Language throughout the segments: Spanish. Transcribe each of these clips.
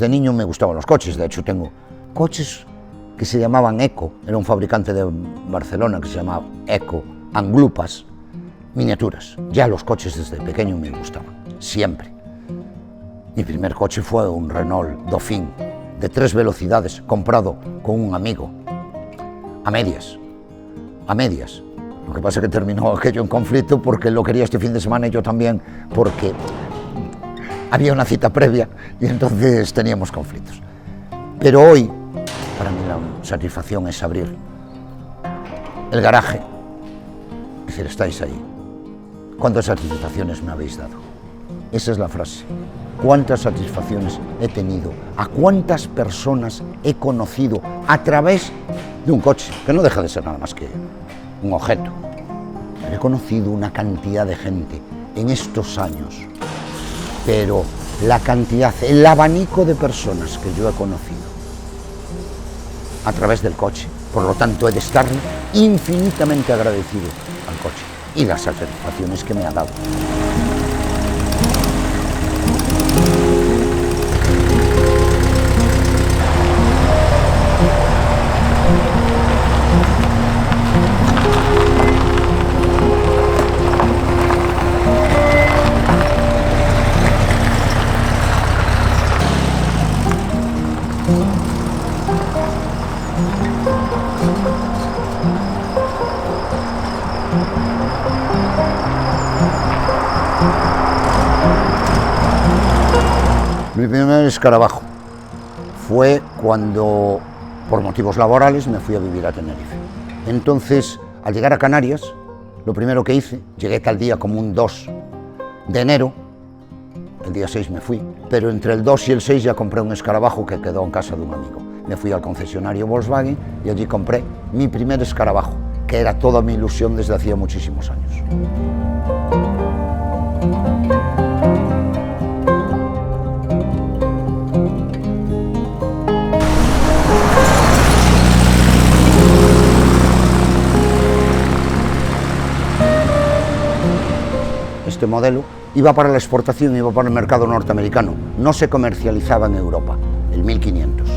desde niño me gustaban los coches, de hecho tengo coches que se llamaban Eco, era un fabricante de Barcelona que se llamaba Eco, Anglupas, miniaturas. Ya los coches desde pequeño me gustaban, siempre. Mi primer coche fue un Renault Dauphine de 3 velocidades, comprado con un amigo, a medias. Lo que pasa es que terminó aquello en conflicto porque él lo quería este fin de semana y yo también, porque había una cita previa y entonces teníamos conflictos. Pero hoy, para mí la satisfacción es abrir el garaje, es decir, estáis ahí. ¿Cuántas satisfacciones me habéis dado? Esa es la frase. ¿Cuántas satisfacciones he tenido? ¿A cuántas personas he conocido a través de un coche? Que no deja de ser nada más que un objeto. He conocido una cantidad de gente en estos años, pero la cantidad, el abanico de personas que yo he conocido a través del coche, por lo tanto he de estar infinitamente agradecido al coche y las satisfacciones que me ha dado. Mi primer escarabajo fue cuando, por motivos laborales, me fui a vivir a Tenerife. Entonces, al llegar a Canarias, lo primero que hice, llegué tal día como un 2 de enero, el día 6 me fui, pero entre el 2 y el 6 ya compré un escarabajo que quedó en casa de un amigo. Me fui al concesionario Volkswagen y allí compré mi primer escarabajo, que era toda mi ilusión desde hacía muchísimos años. Este modelo iba para la exportación, iba para el mercado norteamericano, no se comercializaba en Europa, el 1500.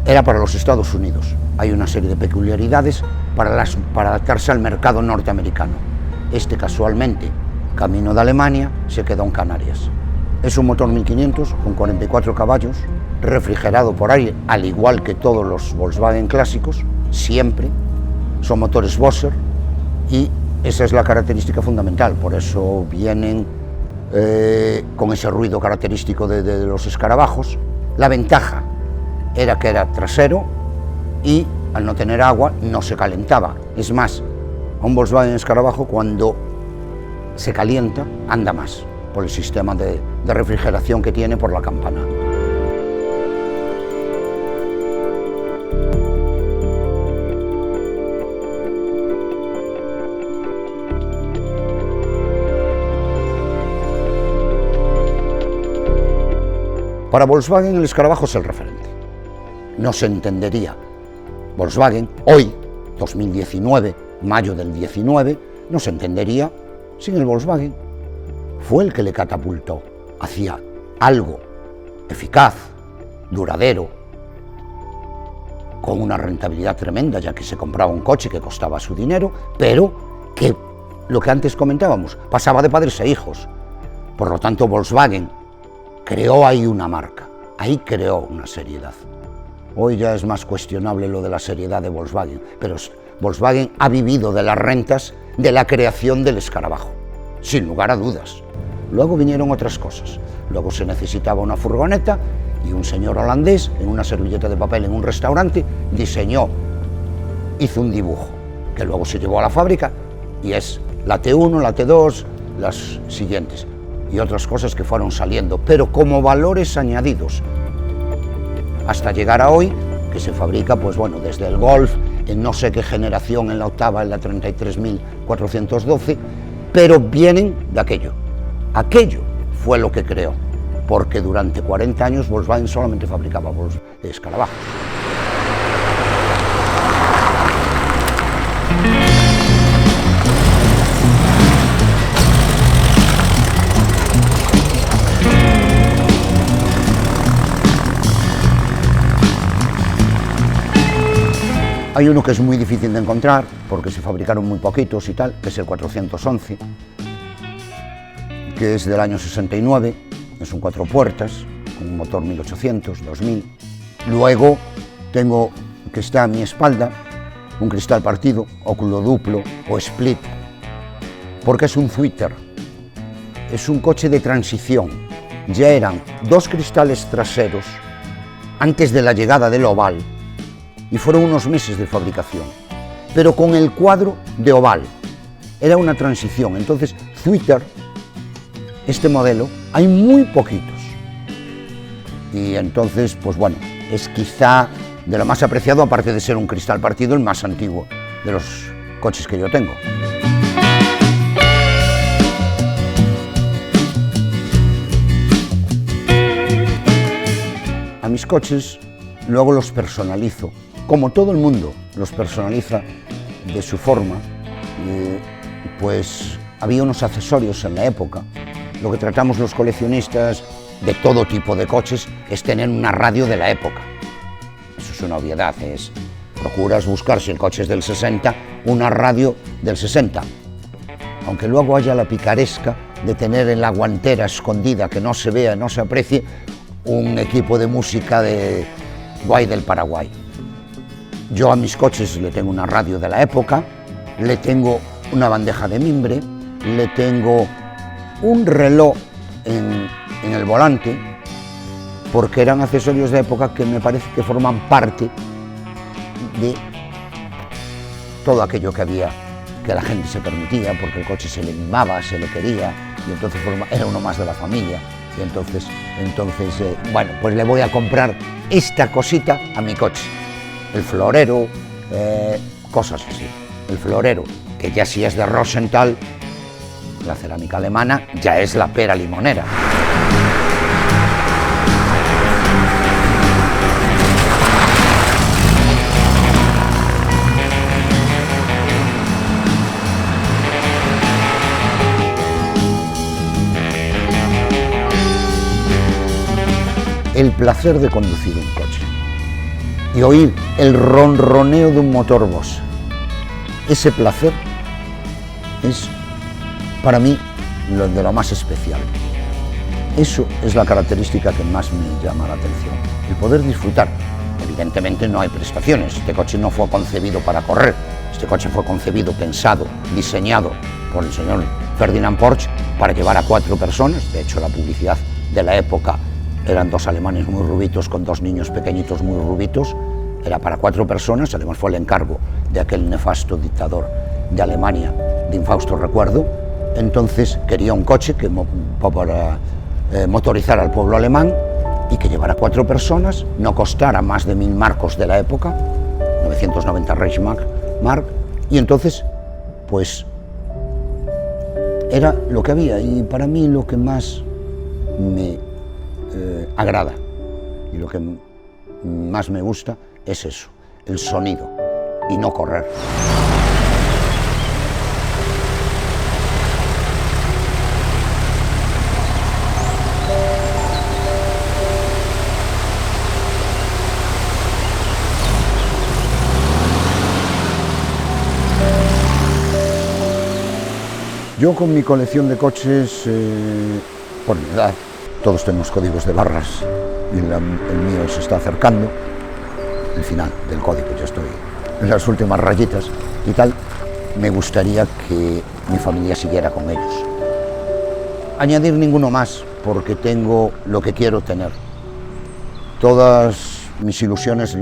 Era para los Estados Unidos. Hay una serie de peculiaridades para adaptarse al mercado norteamericano. Este casualmente, camino de Alemania, se quedó en Canarias. Es un motor 1500 con 44 caballos, refrigerado por aire, al igual que todos los Volkswagen clásicos, siempre. Son motores Boxer y esa es la característica fundamental, por eso vienen con ese ruido característico de los escarabajos. La ventaja era que era trasero y al no tener agua no se calentaba. Es más, un Volkswagen escarabajo cuando se calienta anda más por el sistema de refrigeración que tiene por la campana. Para Volkswagen el escarabajo es el referente. No se entendería Volkswagen hoy, 2019, mayo del 19, no se entendería sin el Volkswagen. Fue el que le catapultó hacia algo eficaz, duradero, con una rentabilidad tremenda, ya que se compraba un coche que costaba su dinero, pero que, lo que antes comentábamos, pasaba de padres a hijos. Por lo tanto, Volkswagen creó ahí una marca, ahí creó una seriedad. Hoy ya es más cuestionable lo de la seriedad de Volkswagen, pero Volkswagen ha vivido de las rentas de la creación del escarabajo, sin lugar a dudas. Luego vinieron otras cosas, luego se necesitaba una furgoneta y un señor holandés, en una servilleta de papel en un restaurante, hizo un dibujo, que luego se llevó a la fábrica y es la T1, la T2, las siguientes. Y otras cosas que fueron saliendo, pero como valores añadidos, hasta llegar a hoy, que se fabrica, pues bueno, desde el Golf, en no sé qué generación, en la octava, en la 33.412, pero vienen de aquello. Aquello fue lo que creó, porque durante 40 años Volkswagen solamente fabricaba escarabajos. Hay uno que es muy difícil de encontrar, porque se fabricaron muy poquitos y tal, que es el 411, que es del año 69, es un 4 puertas, con un motor 1800, 2000. Luego tengo, que está a mi espalda, un cristal partido, óculo duplo o split, porque es un Twitter, es un coche de transición. Ya eran 2 cristales traseros antes de la llegada del oval, y fueron unos meses de fabricación, pero con el cuadro de oval. Era una transición. Entonces, Twitter, este modelo, hay muy poquitos. Y entonces, pues bueno, es quizá de lo más apreciado, aparte de ser un cristal partido, el más antiguo de los coches que yo tengo. A mis coches luego los personalizo, como todo el mundo los personaliza de su forma. Pues había unos accesorios en la época. Lo que tratamos los coleccionistas de todo tipo de coches es tener una radio de la época. Eso es una obviedad, procuras buscar, si el coche es del 60, una radio del 60. Aunque luego haya la picaresca de tener en la guantera escondida, que no se vea, no se aprecie, un equipo de música de Guay del Paraguay. Yo a mis coches le tengo una radio de la época, le tengo una bandeja de mimbre, le tengo un reloj en el volante, porque eran accesorios de época que me parece que forman parte de todo aquello que había, que la gente se permitía, porque el coche se le mimaba, se le quería, y entonces era uno más de la familia. Y entonces bueno, pues le voy a comprar esta cosita a mi coche. El florero, cosas así. El florero, que ya si es de Rosenthal, la cerámica alemana, ya es la pera limonera. El placer de conducir un coche y oír el ronroneo de un motor Bosch. Ese placer es para mí de lo más especial. Eso es la característica que más me llama la atención, el poder disfrutar. Evidentemente no hay prestaciones, este coche no fue concebido para correr, este coche fue concebido, pensado, diseñado por el señor Ferdinand Porsche para llevar a 4 personas. De hecho, la publicidad de la época eran 2 alemanes muy rubitos con 2 niños pequeñitos muy rubitos, era para 4 personas, además fue el encargo de aquel nefasto dictador de Alemania, de infausto recuerdo. Entonces quería un coche que para motorizar al pueblo alemán y que llevara 4 personas, no costara más de 1000 marcos de la época, 990 Reichsmark, y entonces pues era lo que había. Y para mí lo que más me agrada y lo que más me gusta es eso, el sonido y no correr. Yo con mi colección de coches, por mi edad, todos tenemos códigos de barras y el mío se está acercando, el final del código, ya estoy en las últimas rayitas y tal. Me gustaría que mi familia siguiera con ellos. Añadir ninguno más, porque tengo lo que quiero tener. Todas mis ilusiones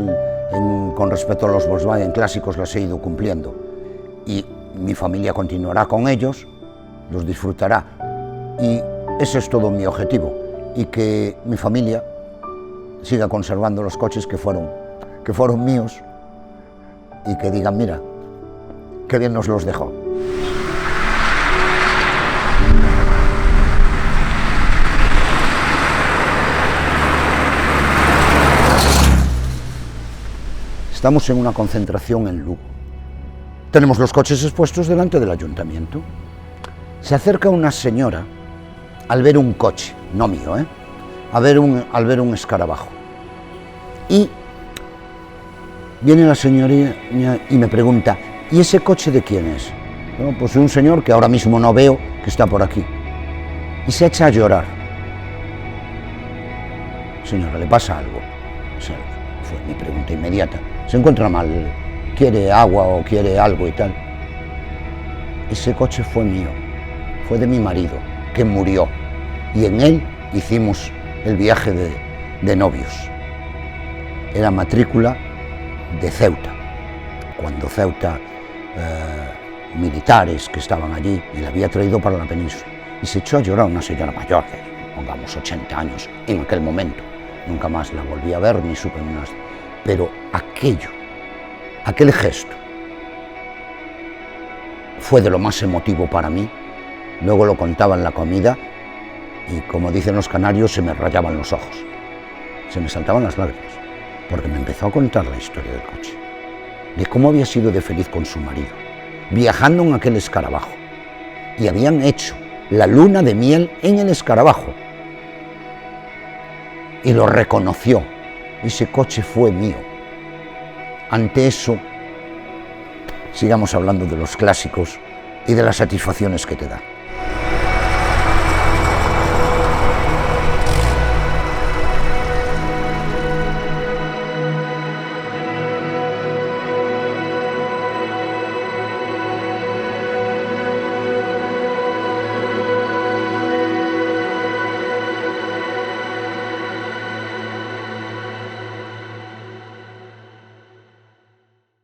con respecto a los Volkswagen clásicos las he ido cumpliendo y mi familia continuará con ellos, los disfrutará, y ese es todo mi objetivo, y que mi familia siga conservando los coches que fueron míos y que digan, mira, qué bien nos los dejó. Estamos en una concentración en Lugo. Tenemos los coches expuestos delante del ayuntamiento. Se acerca una señora al ver un coche, no mío, al ver un escarabajo. Y Viene la señorita y me pregunta, ¿y ese coche de quién es? No, pues de un señor que ahora mismo no veo, que está por aquí. Y se echa a llorar. Señora, ¿le pasa algo? O sea, fue mi pregunta inmediata. ¿Se encuentra mal? ¿Quiere agua o quiere algo y tal? Ese coche fue mío, fue de mi marido, que murió. Y en él hicimos el viaje de novios. Era matrícula de Ceuta. Cuando Ceuta, militares que estaban allí, y la había traído para la península. Y se echó a llorar una señora mayor, de, pongamos, 80 años, en aquel momento. Nunca más la volví a ver, ni supe más. Pero aquel gesto, fue de lo más emotivo para mí. Luego lo contaba en la comida y, como dicen los canarios, se me rayaban los ojos. Se me saltaban las lágrimas, porque me empezó a contar la historia del coche, de cómo había sido de feliz con su marido, viajando en aquel escarabajo. Y habían hecho la luna de miel en el escarabajo. Y lo reconoció. Ese coche fue mío. Ante eso, sigamos hablando de los clásicos y de las satisfacciones que te da.